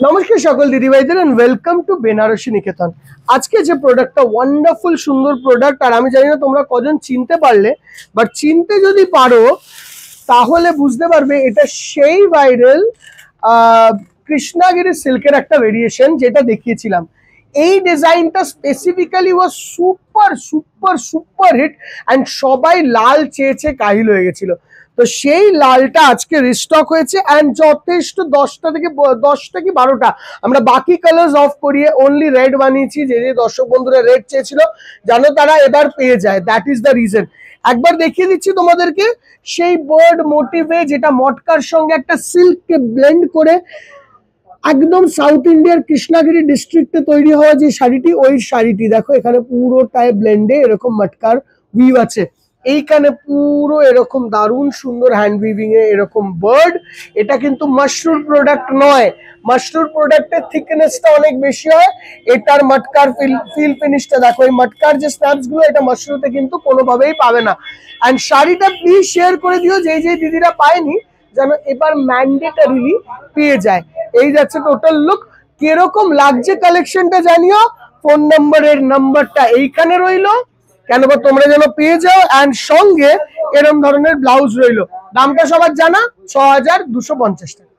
নমস্কার সকল দিদিভাইদের and welcome to Banarasi নিকেতন। আজকে যে প্রোডাক্টটা ওয়ান্ডারফুল সুন্দর প্রোডাক্ট, আর আমি জানি না তোমরা কজন চিনতে পারলে, বাট চিনতে যদি পারো তাহলে বুঝতে পারবে এটা সেই ভাইরাল কৃষ্ণাগিরি সিল্কের একটা ভেরিয়েশন যেটা দেখিয়েছিলাম। এই ডিজাইনটা specifically was super super super hit and সবাই লাল চেয়েছে কাহিল হয়ে গেছিল। তো সেই লালটা আজকে রিস্টক হয়েছে অ্যান্ড যথেষ্ট 10টা কি 12টা আমরা বাকি কালার্স অফ করিয়ে অনলি রেড বানিয়েছি। যে যে দর্শক বন্ধুরা রেড চেয়েছিল জানো তারা এবার পেয়ে যায়, দ্যাট ইজ দ্য রিজন। একবার দেখিয়ে দিচ্ছি তোমাদেরকে সেই বার্ড মোটিভে, যেটা মটকার সঙ্গে একটা সিল্ককে ব্লেন্ড করে একদম সাউথ ইন্ডিয়ার কৃষ্ণাগিরি ডিস্ট্রিক্টে তৈরি হওয়া যে শাড়িটি, ওই শাড়িটি দেখো এখানে পুরোটায় ব্লেন্ডে এরকম মটকার উইভ আছে। এইখানে পুরো এরকম দারুণ সুন্দর হ্যান্ড উইভিং এ এরকম বার্ড। এটা কিন্তু মাশরুর প্রোডাক্ট নয়, মাশরুর প্রোডাক্টের থিকনেসটা অনেক বেশি হয়। এটার মটকার ফিল ফিনিশটা দেখো, এই মটকার যে স্ন্যাপস গুলো এটা মাশরুতে কিন্তু কোনোভাবেই পাবে না। অ্যান্ড শাড়িটা প্লিজ শেয়ার করে দিও যে যে দিদিরা পায়নি যেন এবার ম্যান্ডেটরিলি পেয়ে যায়। এই যাচ্ছে টোটাল লুক। কিরকম লাগছে কালেকশনটা জানিও। ফোন নাম্বারটা এইখানে রইলো, কেন বা তোমরা যেন পেয়ে যাও। অ্যান্ড সঙ্গে এরকম ধরনের ব্লাউজ রইলো। দামটা সবার জানা 6250 টাকা।